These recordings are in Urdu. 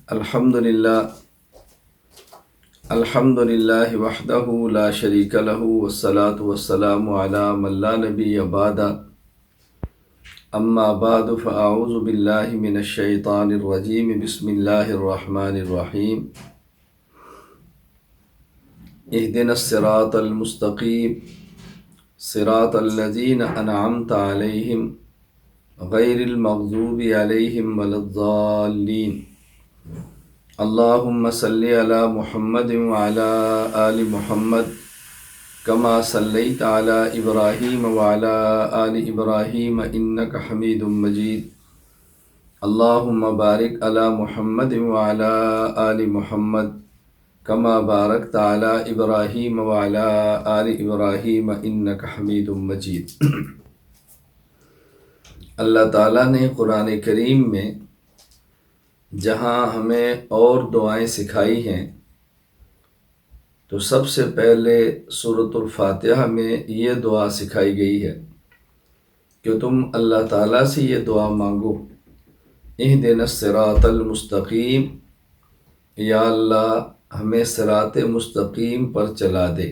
الحمد للہ وحدہ لا شریک لہ والصلاة والسلام علی من لا نبی بعد اما بعد فاعوذ باللہ من الشیطان الرجیم بسم اللہ الرحمن الرحیم اہدنا الصراط المستقیم صراط الذین انعمت علیہم غیر المغضوب علیہم ولا الضالین اللہم صلی علی محمد وعلی آل محمد کما صلیت علی ابراہیم وعلی آل ابراہیم انک حمید مجید اللہم بارک علی محمد وعلی آل محمد کما بارکت علی ابراہیم وعلی آل ابراہیم انک حمید مجید۔ اللہ تعالیٰ نے قرآن کریم میں جہاں ہمیں اور دعائیں سکھائی ہیں تو سب سے پہلے سورۃ الفاتحہ میں یہ دعا سکھائی گئی ہے کہ تم اللہ تعالیٰ سے یہ دعا مانگو، اہدنا الصراط المستقیم، یا اللہ ہمیں صراط مستقیم پر چلا دے۔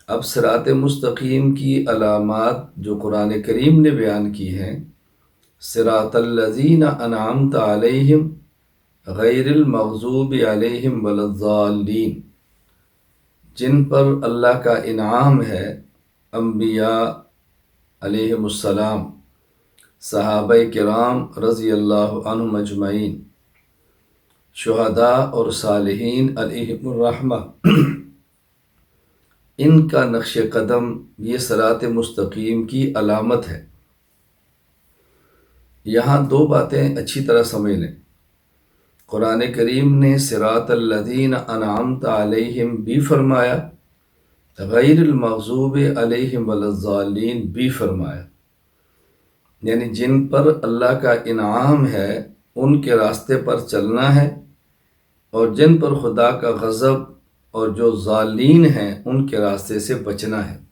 اب صراط مستقیم کی علامات جو قرآن کریم نے بیان کی ہیں، صراط الذین انعمت علیہم غیر المغضوب علیہم ولا الضالین، جن پر اللہ کا انعام ہے، انبیاء علیہم السلام، صحابہ کرام رضی اللہ عنہم اجمعین، شہداء اور صالحین علیہم الرحمہ، ان کا نقش قدم یہ صراط مستقیم کی علامت ہے۔ یہاں دو باتیں اچھی طرح سمجھ لیں۔ قرآن کریم نے صراط الذین انعمت علیہم بھی فرمایا، غیر المغضوب علیہم ولا الضالین بھی فرمایا، یعنی جن پر اللہ کا انعام ہے ان کے راستے پر چلنا ہے، اور جن پر خدا کا غضب اور جو ضالین ہیں ان کے راستے سے بچنا ہے۔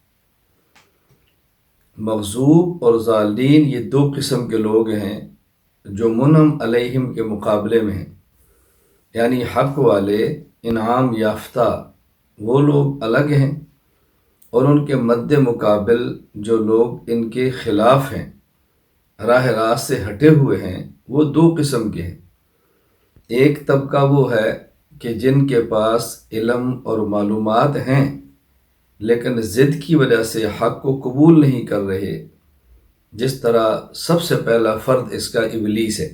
مغضوب اور ضالین یہ دو قسم کے لوگ ہیں جو منعم علیہم کے مقابلے میں ہیں، یعنی حق والے انعام یافتہ وہ لوگ الگ ہیں، اور ان کے مد مقابل جو لوگ ان کے خلاف ہیں، راہ راست سے ہٹے ہوئے ہیں، وہ دو قسم کے ہیں۔ ایک طبقہ وہ ہے کہ جن کے پاس علم اور معلومات ہیں لیکن ضد کی وجہ سے حق کو قبول نہیں کر رہے، جس طرح سب سے پہلا فرد اس کا ابلیس ہے۔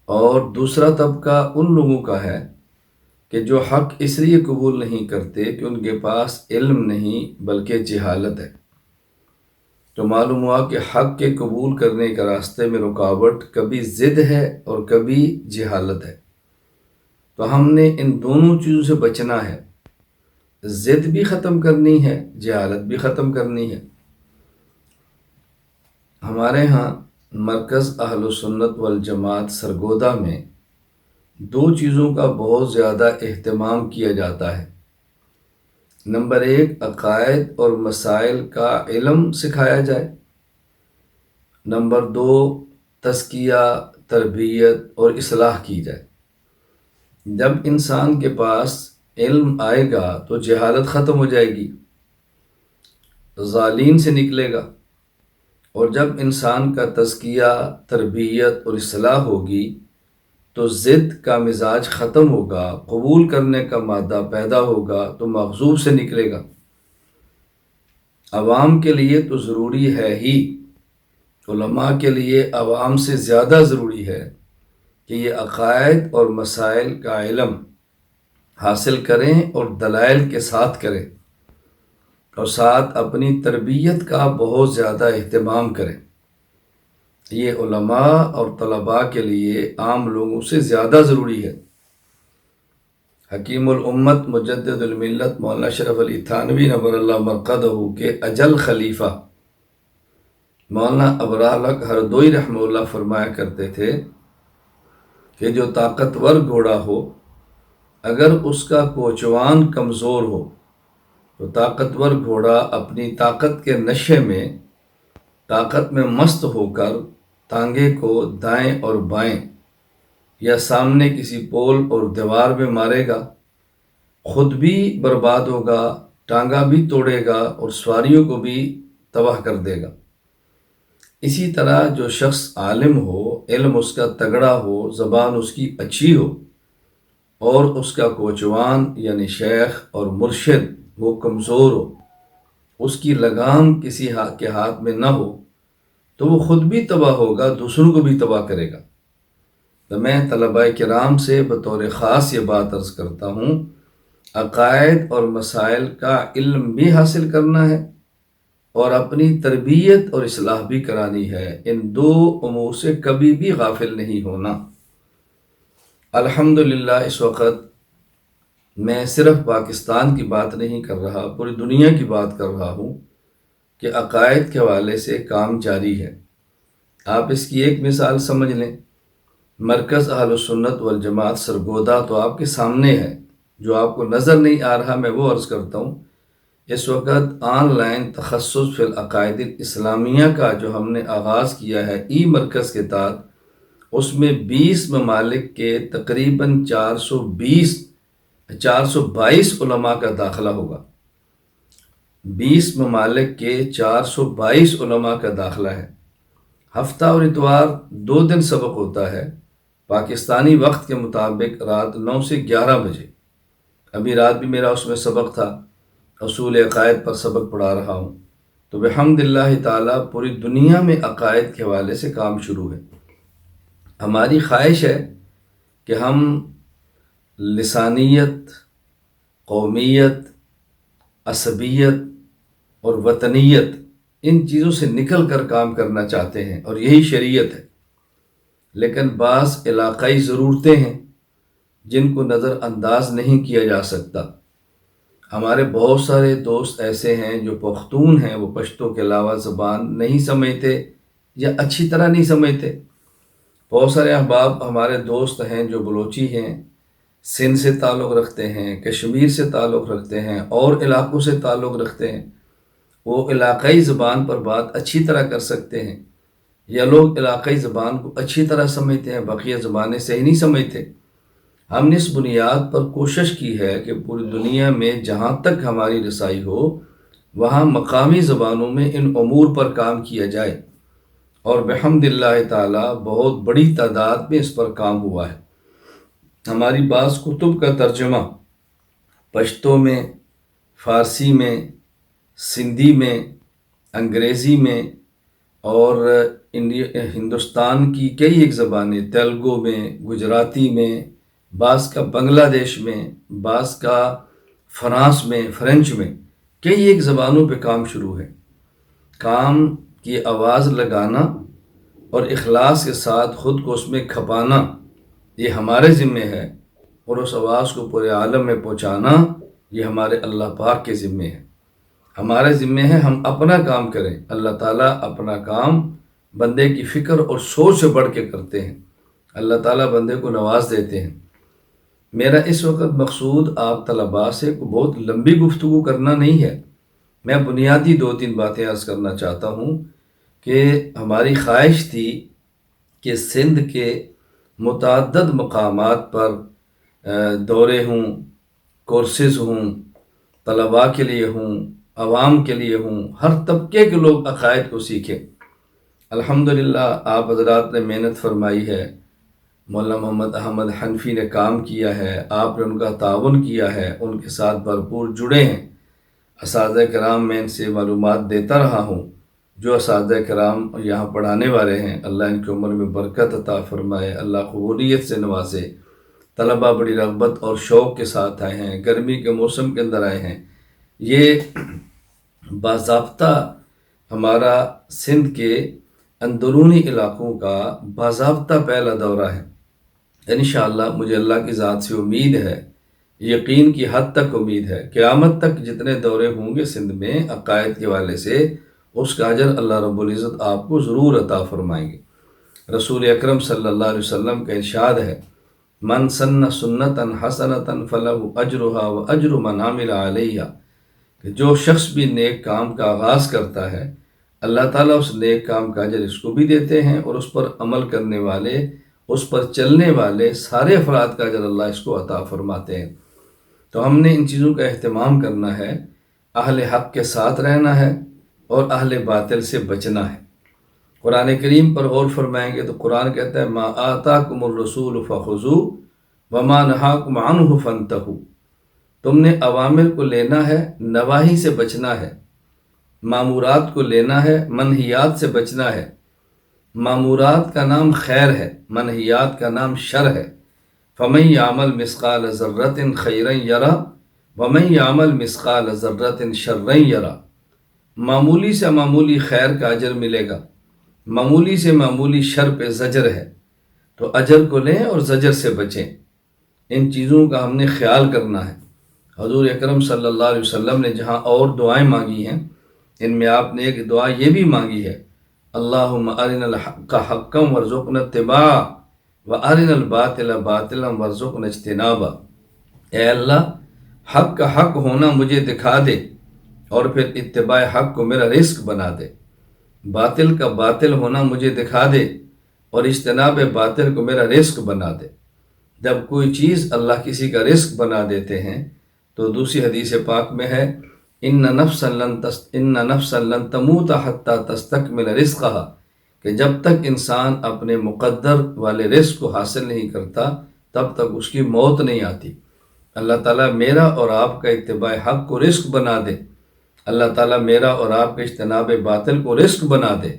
اور دوسرا طبقہ ان لوگوں کا ہے کہ جو حق اس لیے قبول نہیں کرتے کہ ان کے پاس علم نہیں بلکہ جہالت ہے۔ تو معلوم ہوا کہ حق کے قبول کرنے کا راستے میں رکاوٹ کبھی ضد ہے اور کبھی جہالت ہے۔ تو ہم نے ان دونوں چیزوں سے بچنا ہے، ضد بھی ختم کرنی ہے، جہالت بھی ختم کرنی ہے۔ ہمارے ہاں مرکز اہل سنت والجماعت سرگودا میں دو چیزوں کا بہت زیادہ اہتمام کیا جاتا ہے۔ نمبر ایک، عقائد اور مسائل کا علم سکھایا جائے۔ نمبر دو، تزکیہ، تربیت اور اصلاح کی جائے۔ جب انسان کے پاس علم آئے گا تو جہالت ختم ہو جائے گی، ضالین سے نکلے گا، اور جب انسان کا تزکیہ، تربیت اور اصلاح ہوگی تو ضد کا مزاج ختم ہوگا، قبول کرنے کا مادہ پیدا ہوگا تو مغضوب سے نکلے گا۔ عوام کے لیے تو ضروری ہے ہی، علماء کے لیے عوام سے زیادہ ضروری ہے کہ یہ عقائد اور مسائل کا علم حاصل کریں اور دلائل کے ساتھ کریں، اور ساتھ اپنی تربیت کا بہت زیادہ اہتمام کریں۔ یہ علماء اور طلباء کے لیے عام لوگوں سے زیادہ ضروری ہے۔ حکیم الامت مجدد الملت مولانا اشرف علی تھانوی نور اللہ مرقدہ کے اجل خلیفہ مولانا ابرار ہردوئی رحمہ اللہ فرمایا کرتے تھے کہ جو طاقتور گھوڑا ہو، اگر اس کا کوچوان کمزور ہو تو طاقتور گھوڑا اپنی طاقت کے نشے میں، طاقت میں مست ہو کر تانگے کو دائیں اور بائیں یا سامنے کسی پول اور دیوار میں مارے گا، خود بھی برباد ہوگا، ٹانگا بھی توڑے گا اور سواریوں کو بھی تباہ کر دے گا۔ اسی طرح جو شخص عالم ہو، علم اس کا تگڑا ہو، زبان اس کی اچھی ہو، اور اس کا کوچوان یعنی شیخ اور مرشد وہ کمزور ہو، اس کی لگام کسی کے ہاتھ میں نہ ہو، تو وہ خود بھی تباہ ہوگا، دوسروں کو بھی تباہ کرے گا۔ تو میں طلباء کرام سے بطور خاص یہ بات عرض کرتا ہوں، عقائد اور مسائل کا علم بھی حاصل کرنا ہے اور اپنی تربیت اور اصلاح بھی کرانی ہے۔ ان دو امور سے کبھی بھی غافل نہیں ہونا۔ الحمدللہ اس وقت میں صرف پاکستان کی بات نہیں کر رہا، پوری دنیا کی بات کر رہا ہوں کہ عقائد کے حوالے سے کام جاری ہے۔ آپ اس کی ایک مثال سمجھ لیں، مرکز اہل السنت والجماعت سرگودا تو آپ کے سامنے ہے، جو آپ کو نظر نہیں آ رہا میں وہ عرض کرتا ہوں۔ اس وقت آن لائن تخصص فی العقائد الاسلامیہ کا جو ہم نے آغاز کیا ہے ای مرکز کے تحت، اس میں 20 ممالک کے تقریباً 422 علماء کا داخلہ ہوگا۔ 20 ممالک کے 422 علماء کا داخلہ ہے۔ ہفتہ اور اتوار 2 دن سبق ہوتا ہے، پاکستانی وقت کے مطابق رات 9 سے 11 بجے۔ ابھی رات بھی میرا اس میں سبق تھا، اصول عقائد پر سبق پڑھا رہا ہوں۔ تو بحمد اللہ تعالیٰ پوری دنیا میں عقائد کے حوالے سے کام شروع ہے۔ ہماری خواہش ہے کہ ہم لسانیت، قومیت، عصبیت اور وطنیت ان چیزوں سے نکل کر کام کرنا چاہتے ہیں، اور یہی شریعت ہے۔ لیکن بعض علاقائی ضرورتیں ہیں جن کو نظر انداز نہیں کیا جا سکتا۔ ہمارے بہت سارے دوست ایسے ہیں جو پختون ہیں، وہ پشتو کے علاوہ زبان نہیں سمجھتے یا اچھی طرح نہیں سمجھتے۔ بہت سارے احباب ہمارے دوست ہیں جو بلوچی ہیں، سندھ سے تعلق رکھتے ہیں، کشمیر سے تعلق رکھتے ہیں، اور علاقوں سے تعلق رکھتے ہیں۔ وہ علاقائی زبان پر بات اچھی طرح کر سکتے ہیں، یا لوگ علاقائی زبان کو اچھی طرح سمجھتے ہیں، بقیہ زبانیں صحیح نہیں سمجھتے۔ ہم نے اس بنیاد پر کوشش کی ہے کہ پوری دنیا میں جہاں تک ہماری رسائی ہو، وہاں مقامی زبانوں میں ان امور پر کام کیا جائے، اور بحمد اللہ تعالی بہت بڑی تعداد میں اس پر کام ہوا ہے۔ ہماری بعض کتب کا ترجمہ پشتو میں، فارسی میں، سندھی میں، انگریزی میں، اور ہندوستان کی کئی ایک زبانیں، تیلگو میں، گجراتی میں، بعض کا بنگلہ دیش میں، بعض کا فرانس میں، فرینچ میں، کئی ایک زبانوں پہ کام شروع ہے۔ کام کی آواز لگانا اور اخلاص کے ساتھ خود کو اس میں کھپانا یہ ہمارے ذمے ہے، اور اس آواز کو پورے عالم میں پہنچانا یہ ہمارے اللہ پاک کے ذمے ہے۔ ہمارے ذمے ہے ہم اپنا کام کریں، اللہ تعالیٰ اپنا کام بندے کی فکر اور سوچ سے بڑھ کے کرتے ہیں۔ اللہ تعالیٰ بندے کو نواز دیتے ہیں۔ میرا اس وقت مقصود آپ طلباء سے بہت لمبی گفتگو کرنا نہیں ہے، میں بنیادی 2-3 باتیں عرض کرنا چاہتا ہوں کہ ہماری خواہش تھی کہ سندھ کے متعدد مقامات پر دورے ہوں، کورسز ہوں، طلباء کے لیے ہوں، عوام کے لیے ہوں، ہر طبقے کے لوگ عقائد کو سیکھیں۔ الحمدللہ آپ حضرات نے محنت فرمائی ہے، مولانا محمد احمد حنفی نے کام کیا ہے، آپ نے ان کا تعاون کیا ہے، ان کے ساتھ بھرپور جڑے ہیں۔ اساتذہ کرام میں ان سے معلومات دیتا رہا ہوں، جو اساتذہ کرام یہاں پڑھانے والے ہیں، اللہ ان کی عمر میں برکت عطا فرمائے، اللہ قبولیت سے نوازے۔ طلباء بڑی رغبت اور شوق کے ساتھ آئے ہیں، گرمی کے موسم کے اندر آئے ہیں۔ یہ باضابطہ ہمارا سندھ کے اندرونی علاقوں کا باضابطہ پہلا دورہ ہے۔ انشاءاللہ مجھے اللہ کی ذات سے امید ہے، یقین کی حد تک امید ہے، قیامت تک جتنے دورے ہوں گے سندھ میں عقائد کے والے سے، اس کا اجر اللہ رب العزت آپ کو ضرور عطا فرمائیں گے۔ رسول اکرم صلی اللہ علیہ وسلم کا ارشاد ہے، من سن سنتا حسنتا فلہ اجرہا و اجر من عمل علیہا، کہ جو شخص بھی نیک کام کا آغاز کرتا ہے، اللہ تعالیٰ اس نیک کام کا اجر اس کو بھی دیتے ہیں، اور اس پر عمل کرنے والے اس پر چلنے والے سارے افراد کا اجر اللہ اس کو عطا فرماتے ہیں۔ تو ہم نے ان چیزوں کا اہتمام کرنا ہے، اہل حق کے ساتھ رہنا ہے اور اہل باطل سے بچنا ہے۔ قرآن کریم پر غور فرمائیں گے تو قرآن کہتا ہے ما آتاکم الرسول فخذوہ وما نہاکم عنہ فانتہوا، تم نے اوامر کو لینا ہے، نواہی سے بچنا ہے، مامورات کو لینا ہے، منہیات سے بچنا ہے۔ مامورات کا نام خیر ہے، منہیات کا نام شر ہے۔ فمن یعمل مثقال ذرۃ خیرا یرہ ومن یعمل مثقال ذرۃ شرا یرہ، معمولی سے معمولی خیر کا اجر ملے گا، معمولی سے معمولی شر پہ زجر ہے، تو اجر کو لیں اور زجر سے بچیں۔ ان چیزوں کا ہم نے خیال کرنا ہے۔ حضور اکرم صلی اللہ علیہ وسلم نے جہاں اور دعائیں مانگی ہیں، ان میں آپ نے ایک دعا یہ بھی مانگی ہے، اللہم ارنا الحق حقا وارزقنا اتباعہ وارنا الباطل باطلا وارزقنا اجتنابہ، اے اللہ حق کا حق ہونا مجھے دکھا دے اور پھر اتباع حق کو میرا رزق بنا دے، باطل کا باطل ہونا مجھے دکھا دے اور اجتناب باطل کو میرا رزق بنا دے۔ جب کوئی چیز اللہ کسی کا رزق بنا دیتے ہیں تو دوسری حدیث پاک میں ہے ان نفسا لن تموت حتی تستکمل رزقہا، کہ جب تک انسان اپنے مقدر والے رزق کو حاصل نہیں کرتا تب تک اس کی موت نہیں آتی۔ اللہ تعالیٰ میرا اور آپ کا اتباع حق کو رزق بنا دے، اللہ تعالیٰ میرا اور آپ کے اجتناب باطل کو رزق بنا دے۔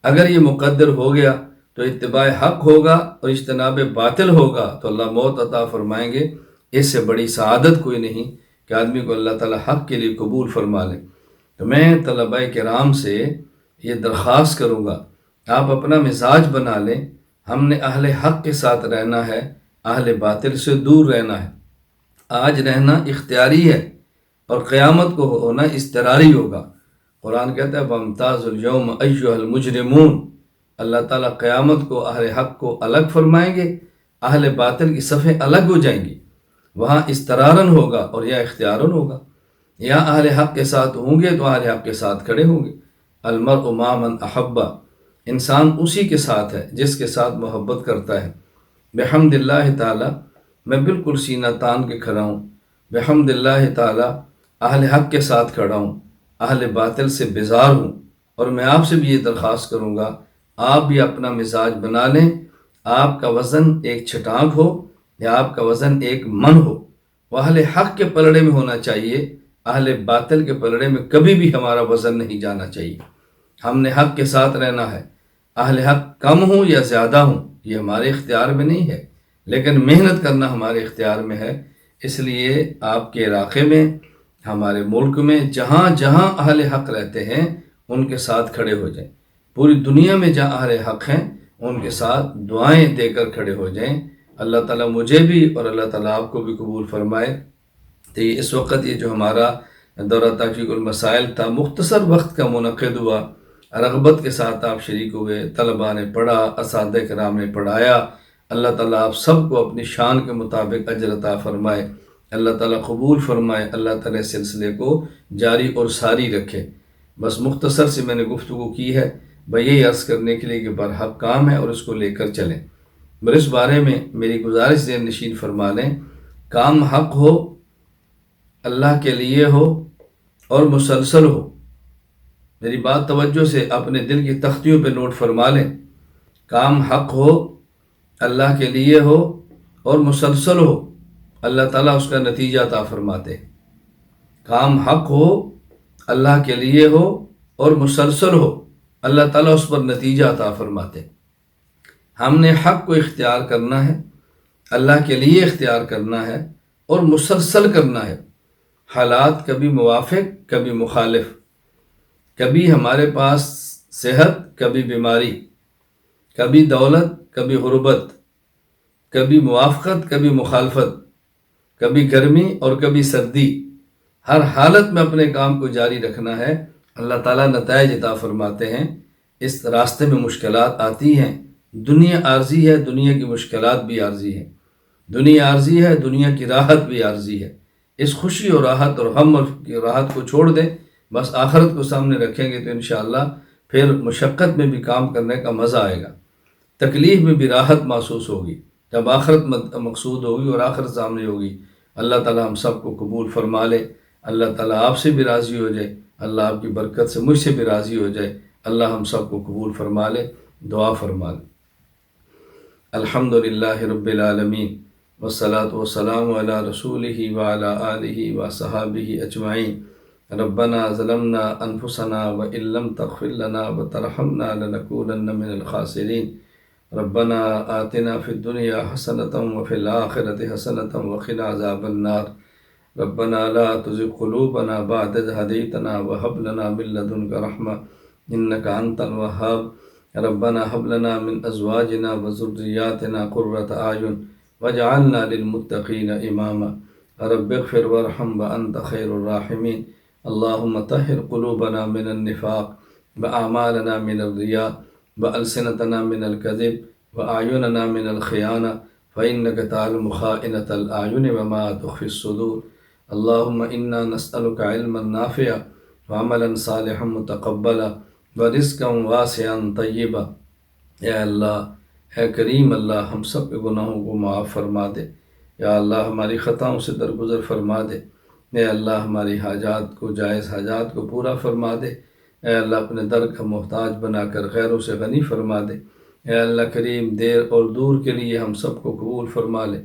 اگر یہ مقدر ہو گیا تو اتباع حق ہوگا اور اجتناب باطل ہوگا تو اللہ موت عطا فرمائیں گے۔ اس سے بڑی سعادت کوئی نہیں کہ آدمی کو اللہ تعالیٰ حق کے لیے قبول فرما لے۔ تو میں طلباء کرام سے یہ درخواست کروں گا، آپ اپنا مزاج بنا لیں، ہم نے اہل حق کے ساتھ رہنا ہے، اہل باطل سے دور رہنا ہے۔ آج رہنا اختیاری ہے اور قیامت کو ہونا اضطراری ہوگا۔ قرآن کہتا ہے وَامْتَازُوا الْيَوْمَ أَيُّهَا الْمُجْرِمُونَ، اللہ تعالیٰ قیامت کو اہل حق کو الگ فرمائیں گے، اہل باطل کی صفیں الگ ہو جائیں گی۔ وہاں اضطرارن ہوگا اور یا اختیارن ہوگا، یا اہل حق کے ساتھ ہوں گے تو اہل حق کے ساتھ کھڑے ہوں گے۔ المرء مع من احب، انسان اسی کے ساتھ ہے جس کے ساتھ محبت کرتا ہے۔ بحمد اللہ تعالیٰ میں بالکل سینہ تان کے کھڑا ہوں، بحمد اللہ تعالیٰ اہل حق کے ساتھ کھڑا ہوں، اہل باطل سے بیزار ہوں۔ اور میں آپ سے بھی یہ درخواست کروں گا، آپ بھی اپنا مزاج بنا لیں، آپ کا وزن ایک چھٹانک ہو یا آپ کا وزن ایک من ہو، وہ اہل حق کے پلڑے میں ہونا چاہیے، اہل باطل کے پلڑے میں کبھی بھی ہمارا وزن نہیں جانا چاہیے۔ ہم نے حق کے ساتھ رہنا ہے، اہل حق کم ہوں یا زیادہ ہوں یہ ہمارے اختیار میں نہیں ہے، لیکن محنت کرنا ہمارے اختیار میں ہے۔ اس لیے آپ کے علاقے میں، ہمارے ملک میں جہاں جہاں اہل حق رہتے ہیں ان کے ساتھ کھڑے ہو جائیں، پوری دنیا میں جہاں اہل حق ہیں ان کے ساتھ دعائیں دے کر کھڑے ہو جائیں۔ اللہ تعالیٰ مجھے بھی اور اللہ تعالیٰ آپ کو بھی قبول فرمائے۔ تو اس وقت یہ جو ہمارا دورہ تحقیق المسائل تھا، مختصر وقت کا منعقد ہوا، رغبت کے ساتھ آپ شریک ہوئے، طلباء نے پڑھا، اساتذہ کرام نے پڑھایا۔ اللہ تعالیٰ آپ سب کو اپنی شان کے مطابق اجر عطا فرمائے، اللہ تعالیٰ قبول فرمائے، اللہ تعالیٰ اس سلسلے کو جاری اور ساری رکھے۔ بس مختصر سے میں نے گفتگو کی ہے، یہی عرض کرنے کے لیے کہ برحق کام ہے اور اس کو لے کر چلیں۔ مگر اس بارے میں میری گزارش ذہن نشین فرما لیں، کام حق ہو، اللہ کے لیے ہو اور مسلسل ہو۔ میری بات توجہ سے اپنے دل کی تختیوں پہ نوٹ فرما لیں، کام حق ہو، اللہ کے لیے ہو اور مسلسل ہو، اللہ تعالیٰ اس کا نتیجہ عطا فرماتے۔ کام حق ہو، اللہ کے لیے ہو اور مسلسل ہو، اللہ تعالیٰ اس پر نتیجہ عطا فرماتے۔ ہم نے حق کو اختیار کرنا ہے، اللہ کے لیے اختیار کرنا ہے اور مسلسل کرنا ہے۔ حالات کبھی موافق کبھی مخالف، کبھی ہمارے پاس صحت کبھی بیماری، کبھی دولت کبھی غربت، کبھی موافقت کبھی مخالفت، کبھی گرمی اور کبھی سردی، ہر حالت میں اپنے کام کو جاری رکھنا ہے۔ اللہ تعالیٰ نتائج عطا فرماتے ہیں۔ اس راستے میں مشکلات آتی ہیں، دنیا عارضی ہے، دنیا کی مشکلات بھی عارضی ہیں، دنیا عارضی ہے، دنیا کی راحت بھی عارضی ہے۔ اس خوشی اور راحت اور غم کی راحت کو چھوڑ دیں، بس آخرت کو سامنے رکھیں گے تو انشاءاللہ پھر مشقت میں بھی کام کرنے کا مزہ آئے گا۔ تکلیف میں بھی راحت محسوس ہوگی جب آخرت مقصود ہوگی اور آخرت سامنے ہوگی۔ اللہ تعالیٰ ہم سب کو قبول فرما لے۔ اللہ تعالیٰ آپ سے بھی راضی ہو جائے، اللہ آپ کی برکت سے مجھ سے بھی راضی ہو جائے، اللہ ہم سب کو قبول فرما لے، دعا فرما لے۔ الحمدللہ رب العالمین والصلاة والسلام علی رسولہ وعلی آلہ وصحابہ اجمعین۔ ربنا ظلمنا انفسنا وان لم تغفر لنا وترحمنا لنکونن من الخاسرین۔ ربنا آتنا فی الدنیا حسنۃ وفی الآخرۃ حسنۃ وقنا عذاب النار۔ ربنا لا تزغ قلوبنا بعد إذ هديتنا وهب لنا من لدنك رحمة إنك أنت الوهاب۔ ربنا هب لنا من أزواجنا وذرياتنا قرة أعين واجعلنا للمتقين إماما۔ رب اغفر وارحم وأنت خير الراحمين۔ اللهم طهر قلوبنا من النفاق وأعمالنا من الرياء وألسنتنا من الكذب وأعيننا من الخيانة فإنك تعلم خائنة الأعين وما تخفي الصدور۔ اللهم إنا نسألك علما نافعا وعملا صالحا متقبلا ورزقا واسعا طیبا۔ اے اللہ، اے کریم اللہ، ہم سب کے گناہوں کو معاف فرما دے۔ یا اللہ، ہماری خطاؤں سے درگزر فرما دے۔ اے اللہ، ہماری حاجات کو، جائز حاجات کو پورا فرما دے۔ اے اللہ، اپنے در کا محتاج بنا کر غیروں سے غنی فرما دے۔ اے اللہ کریم، دیر اور دور کے لیے ہم سب کو قبول فرما لے۔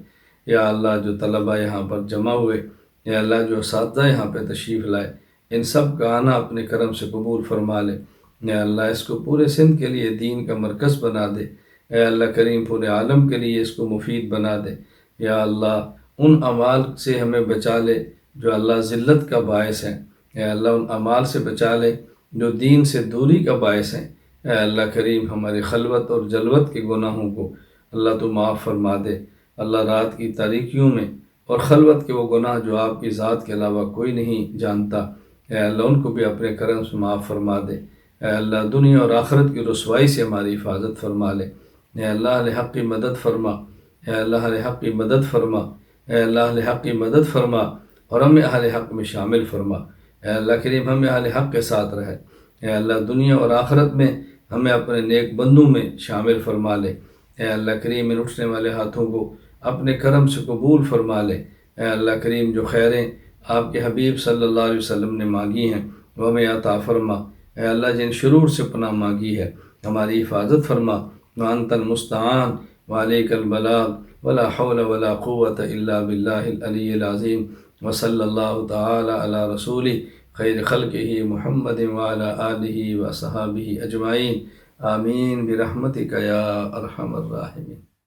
یا اللہ، جو طلبہ یہاں پر جمع ہوئے، اے اللہ جو اساتذہ یہاں پہ تشریف لائے، ان سب کا آنا اپنے کرم سے قبول فرما لے۔ اے اللہ، اس کو پورے سندھ کے لیے دین کا مرکز بنا دے۔ اے اللہ کریم، پورے عالم کے لیے اس کو مفید بنا دے۔ یا اللہ، ان اعمال سے ہمیں بچا لے جو اللہ ذلت کا باعث ہیں۔ اے اللہ، ان اعمال سے بچا لے جو دین سے دوری کا باعث ہیں۔ اے اللہ کریم، ہماری خلوت اور جلوت کے گناہوں کو اللہ تو معاف فرما دے۔ اللہ، رات کی تاریکیوں میں اور خلوت کے وہ گناہ جو آپ کی ذات کے علاوہ کوئی نہیں جانتا، اے اللہ ان کو بھی اپنے کرم سے معاف فرما دے۔ اے اللہ، دنیا اور آخرت کی رسوائی سے ہماری حفاظت فرما لے۔ اے اللہ، اہل حق کی مدد فرما۔ اے اللہ، اہل حق کی مدد فرما۔ اے اللہ، اہل حق کی مدد فرما اور ہمیں اہل حق میں شامل فرما۔ اے اللہ کریم، ہمیں اہل حق کے ساتھ رہے۔ اے اللہ، دنیا اور آخرت میں ہمیں اپنے نیک بندوں میں شامل فرما لے۔ اے اللہ کریم، ان اٹھنے والے ہاتھوں کو اپنے کرم سے قبول فرما لے۔ اے اللہ کریم، جو خیریں آپ کے حبیب صلی اللہ علیہ وسلم نے مانگی ہیں وہ ہمیں عطا فرما۔ اے اللہ، جن شرور سے پناہ مانگی ہے ہماری حفاظت فرما۔ وانت المستعان وعلیک البلاغ ولا حول ولا قوة الا باللہ العلی العظیم۔ وصلی اللہ تعالی علی رسولہ خیر خلقہ محمد وعلی آلہ وصحابہ اجمعین۔ آمین برحمتک یا ارحم الراحمین۔